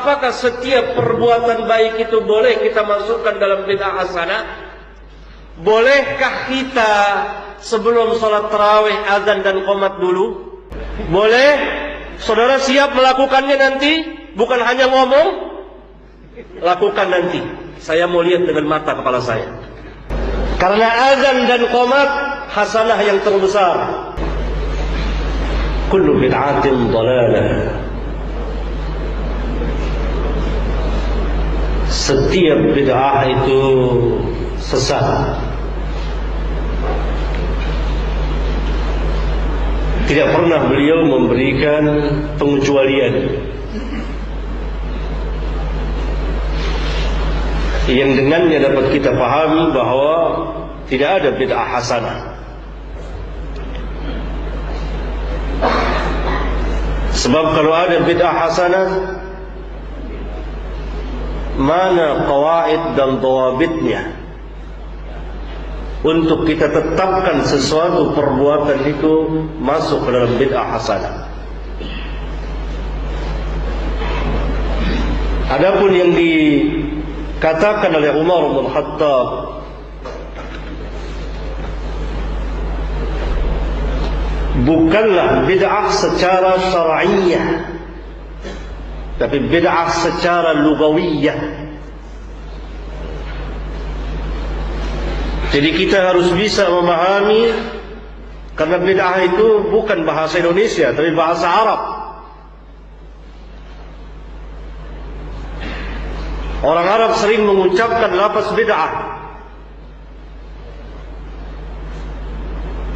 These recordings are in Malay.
apakah setiap perbuatan baik itu boleh kita masukkan dalam bid'ah hasanah? Bolehkah kita sebelum sholat tarawih azan dan qomat dulu? Boleh? Saudara siap melakukannya nanti? Bukan hanya ngomong, lakukan nanti. Saya mau lihat dengan mata kepala saya. Karena azan dan qomat hasanah yang terbesar. Kullu bid'atin dhalalah. Setiap bid'ah itu sesat. Tidak pernah beliau memberikan pengecualian yang dengannya dapat kita pahami bahwa tidak ada bid'ah hasanah. Sebab kalau ada bid'ah hasanah, mana qawaid dan dawabitnya untuk kita tetapkan sesuatu perbuatan itu masuk ke dalam bid'ah hasanah. Adapun yang dikatakan oleh Umar bin Khattab, bukanlah bid'ah secara syar'iyyah, tapi bid'ah secara lugawiyah. Jadi kita harus bisa memahami, karena bid'ah itu bukan bahasa Indonesia, tapi bahasa Arab. Orang Arab sering mengucapkan lafaz bid'ah.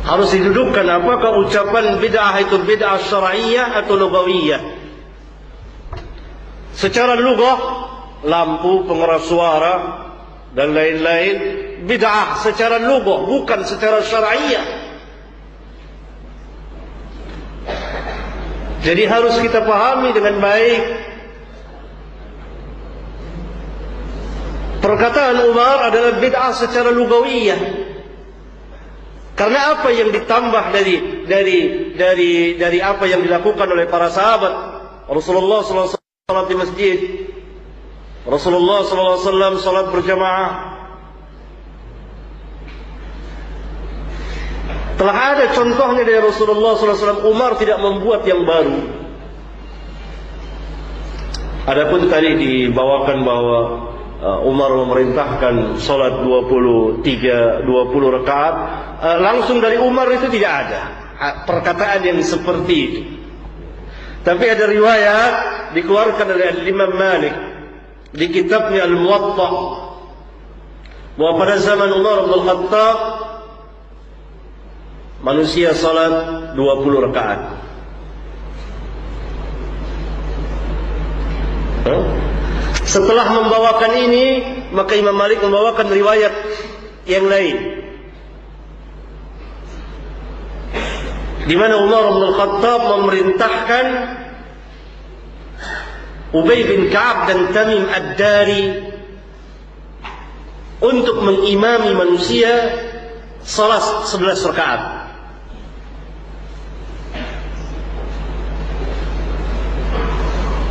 Harus didudukkan apakah ucapan bid'ah itu bid'ah syar'iyyah atau lugawiyah. Secara lugah, lampu, pengeras suara dan lain-lain, bid'ah secara lugah, bukan secara syar'iyyah. Jadi harus kita pahami dengan baik. Perkataan Umar adalah bid'ah secara lugawiyah. Karena apa yang ditambah dari apa yang dilakukan oleh para sahabat. Rasulullah SAW salat di masjid, Rasulullah SAW salat berjamaah. Telah ada contohnya dari Rasulullah SAW. Umar tidak membuat yang baru. Adapun tadi dibawakan bahwa Umar memerintahkan salat 20 rakaat, langsung dari Umar itu tidak ada perkataan yang seperti itu. Tapi ada riwayat dikeluarkan oleh Imam Malik di kitabnya Al-Muwatta bahwa pada zaman Umar bin Khattab manusia salat 20 rakaat. Setelah membawakan ini, maka Imam Malik membawakan riwayat yang lain, di mana Umar bin Khattab memerintahkan Ubay bin Ka'ab dan Tamim Ad-Dari untuk mengimami manusia salat 11 rakaat.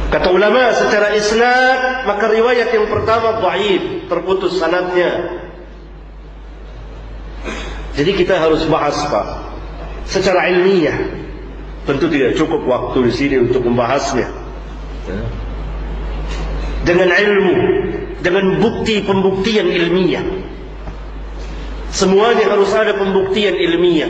Kata ulama secara isnad, maka riwayat yang pertama dhaif, terputus sanadnya. Jadi kita harus bahas, Pak, secara ilmiah. Tentu tidak cukup waktu di sini untuk membahasnya. Dengan ilmu, dengan bukti-pembuktian ilmiah. Semuanya harus ada pembuktian ilmiah.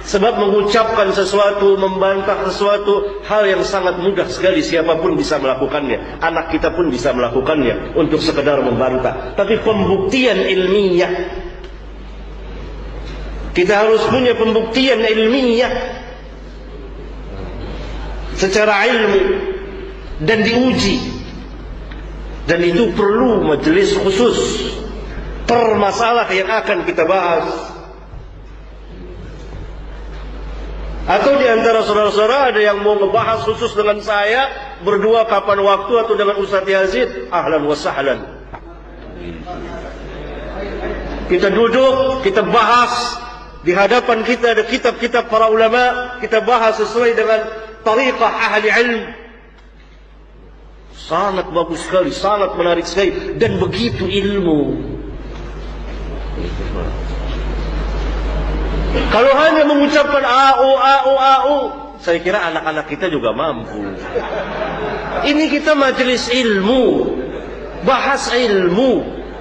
Sebab mengucapkan sesuatu, membantah sesuatu, hal yang sangat mudah sekali, siapapun bisa melakukannya. Anak kita pun bisa melakukannya untuk sekedar membantah. Tapi pembuktian ilmiah, kita harus punya pembuktian ilmiah secara ilmu dan diuji. Dan itu perlu majelis khusus per masalah yang akan kita bahas. Atau di antara saudara-saudara ada yang mau ngebahas khusus dengan saya berdua kapan waktu, atau dengan Ustaz Yazid, ahlan wa sahlan. Kita duduk, kita bahas. Di hadapan kita ada kitab-kitab para ulama, kita bahas sesuai dengan tariqah ahli ilmu. Sangat bagus sekali, sangat menarik sekali, dan begitu ilmu. Kalau hanya mengucapkan au, saya kira anak-anak kita juga mampu. Ini kita majelis ilmu, bahas ilmiah.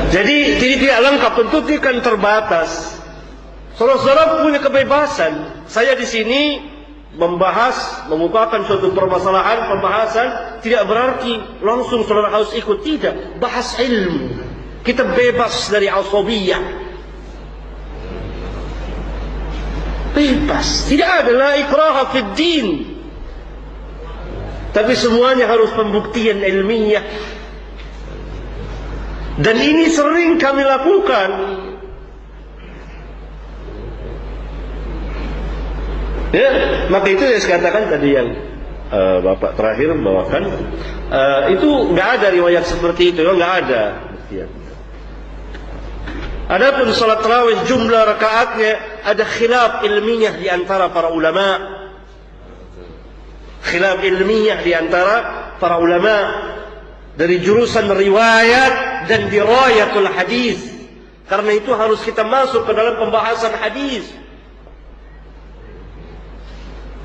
Jadi tidak lengkap, tentu kan terbatas. Saudara-saudara punya kebebasan. Saya di sini membahas, mengukakan suatu permasalahan, pembahasan, tidak berarti langsung saudara harus ikut, tidak. Bahas ilmu. Kita bebas dari asabiyah. Bebas. Tidak ada la ikraha fid din. Tapi semuanya harus pembuktian ilmiah. Dan ini sering kami lakukan. Ya, maka itu yang saya katakan tadi yang Bapak terakhir membawakan, itu nggak ada riwayat seperti itu, nggak ada. Adapun salat tarawih jumlah rakaatnya ada khilaf ilmiah di antara para ulama. Khilaf ilmiah di antara para ulama dari jurusan riwayat dan dirayatul hadis. Karena itu harus kita masuk ke dalam pembahasan hadis.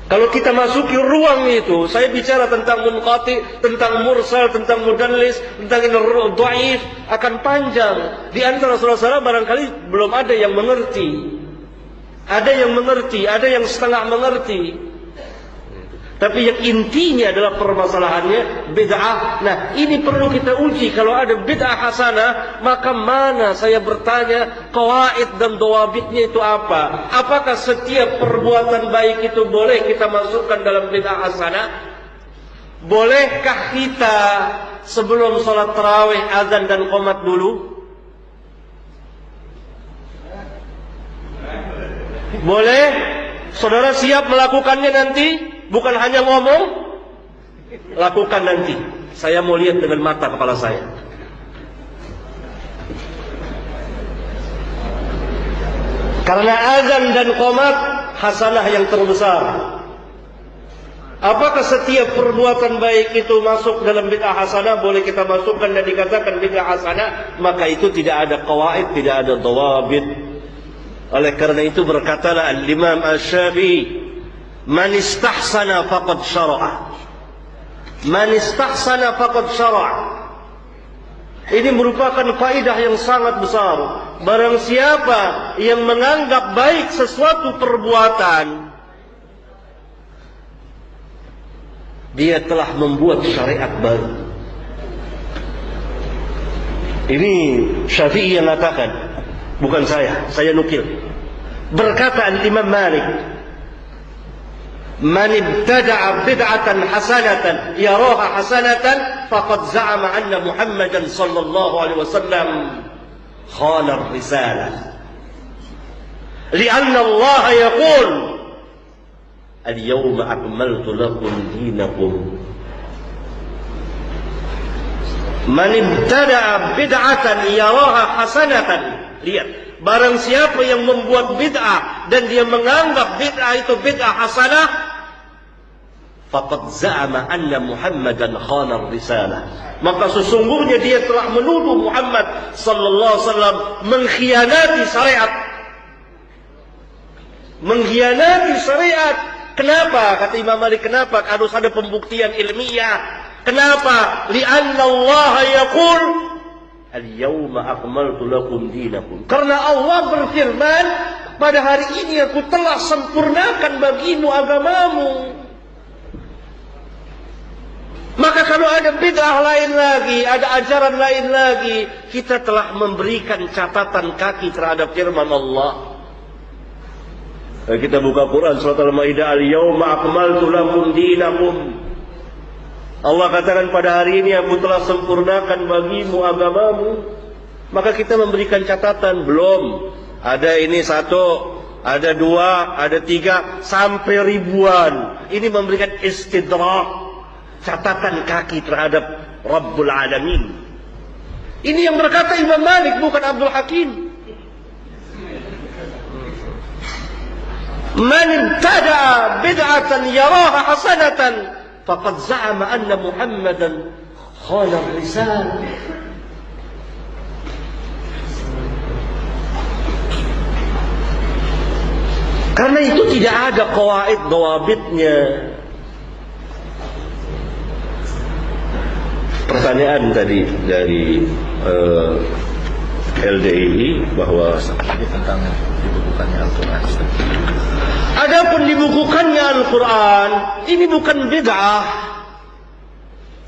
Kalau kita masuki ruang itu, saya bicara tentang munqati, tentang mursal, tentang mudallis, tentang dhaif, akan panjang. Di antara saudara-saudara barangkali belum ada yang mengerti. Ada yang mengerti, ada yang setengah mengerti. Tapi yang intinya adalah permasalahannya bid'ah. Nah, ini perlu kita uji. Kalau ada bid'ah hasanah, maka mana, saya bertanya, qawaid dan dawabitnya itu apa? Apakah setiap perbuatan baik itu boleh kita masukkan dalam bid'ah hasanah? Bolehkah kita sebelum sholat tarawih azan dan qomat dulu? Boleh? Saudara siap melakukannya nanti? Bukan hanya ngomong, lakukan nanti. Saya mau lihat dengan mata kepala saya. Karena azan dan qomat hasanah yang terbesar. Apakah setiap perbuatan baik itu masuk dalam bid'ah hasanah? Boleh kita masukkan dan dikatakan bid'ah hasanah? Maka itu tidak ada qawaid, tidak ada dawabit. Oleh karena itu berkatalah Al-Imam Asy-Syafi'i, man istahsana faqad syara'a. Man istahsana faqad syara'a. Ini merupakan faedah yang sangat besar. Barang siapa yang menganggap baik sesuatu perbuatan, dia telah membuat syariat baru. Ini Syafi'i yang mengatakan, bukan saya nukil. Berkata Imam Malik, man ibtada'a bid'atan hasanatan yaraha hasanatan faqad za'ama anna Muhammadan sallallahu alaihi wasallam khana ar-risalah. Li'anna Allah yaqul al-yawma akmaltu lakum dinakum. Man ibtada'a bid'atan yaraha hasanatan. Lihat, barang siapa yang membuat bid'ah dan dia menganggap bid'ah itu bid'ah hasanah, faqad za'ama anna Muhammadan khana ar-risalah. Maka sesungguhnya dia telah menuduh Muhammad sallallahu alaihi wasallam mengkhianati syariat. Mengkhianati syariat. Kenapa? Kata Imam Malik, kenapa? Harus ada pembuktian ilmiah. Kenapa? Li'anna Allah yaqul al-yawma akmaltu lakum dinakum. Karena Allah berfirman, pada hari ini aku telah sempurnakan bagimu agamamu. Maka kalau ada bid'ah lain lagi, ada ajaran lain lagi, kita telah memberikan catatan kaki terhadap firman Allah. Kita buka Quran surat Al-Maidah, al-yawma akmaltu lakum dinakum. Allah katakan pada hari ini aku telah sempurnakan bagimu agamamu. Maka kita memberikan catatan, belum. Ada ini satu, ada dua, ada tiga, sampai ribuan. Ini memberikan istidrak, catatan kaki terhadap Rabbul Alamin. Ini yang berkata Imam Malik, bukan Abdul Hakim. Man ibtada'a bid'atan yaraha hasanatan faqad za'ama anna Muhammadan khana ar-risalah. Karena itu tidak ada qawaid dawabitnya. Pertanyaan tadi dari LDII bahwa tentang dibukukannya Al-Quran. adapun dibukukannya Al-Quran, ini bukan bid'ah.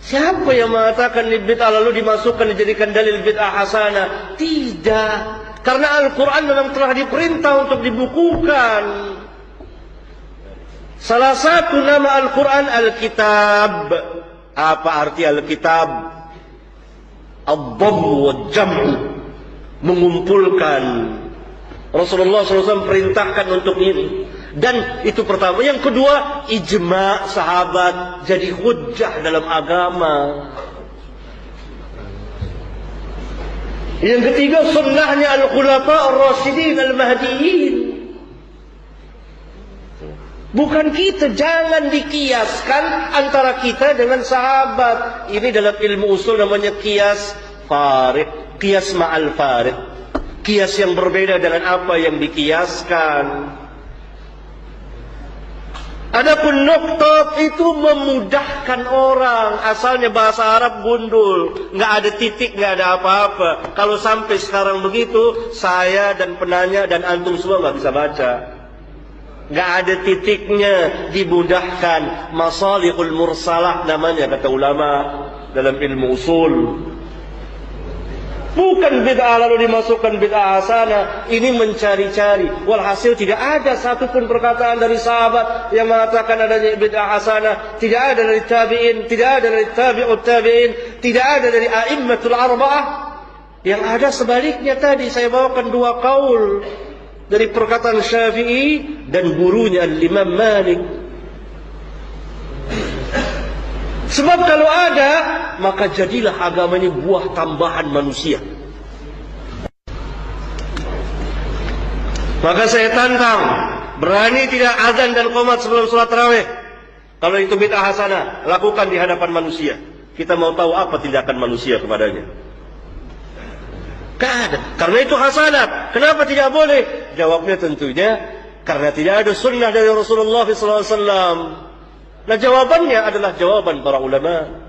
Siapa yang mengatakan ini bid'ah lalu dimasukkan dijadikan dalil bid'ah hasanah? Tidak. Karena Al-Quran memang telah diperintah untuk dibukukan. Salah satu nama Al-Quran Al-Kitab. Apa arti Al-Kitab? Ad-Dhammu wal-Jam'u, mengumpulkan. Rasulullah SAW perintahkan untuk ini. Dan itu pertama. Yang kedua, ijma' sahabat jadi hujjah dalam agama. Yang ketiga, sunnahnya al-khulafa ar-rasyidin al-mahdiyin. Bukan kita, jangan dikiaskan antara kita dengan sahabat. Ini dalam ilmu usul namanya qiyas farid, qiyas ma'al farid. Qiyas yang berbeda dengan apa yang dikiaskan. Adapun nuktat itu memudahkan orang. Asalnya bahasa Arab gundul, nggak ada titik, nggak ada apa-apa. Kalau sampai sekarang begitu, saya dan penanya dan antum semua nggak bisa baca. Nggak ada titiknya, dimudahkan. Masalihul mursalah namanya kata ulama dalam ilmu usul. Bukan bid'ah lalu dimasukkan bid'ah hasanah. Ini mencari-cari. Walhasil tidak ada satupun perkataan dari sahabat yang mengatakan adanya bid'ah hasanah. Tidak ada dari tabi'in, tidak ada dari tabi'ut tabi'in, tidak ada dari a'immatul arba'ah. Yang ada sebaliknya tadi saya bawakan dua kaul dari perkataan Syafi'i dan gurunya Imam Malik. Sebab kalau ada, maka jadilah agama ini buah tambahan manusia. Maka saya tantang, berani tidak azan dan qomat sebelum sholat tarawih? Kalau itu bid'ah hasanah, lakukan di hadapan manusia. Kita mau tahu apa tindakan manusia kepadanya. Tidak ada. Karena itu hasanah. Kenapa tidak boleh? Jawabnya tentunya karena tidak ada sunnah dari Rasulullah SAW. Nah jawabannya adalah jawaban para ulama.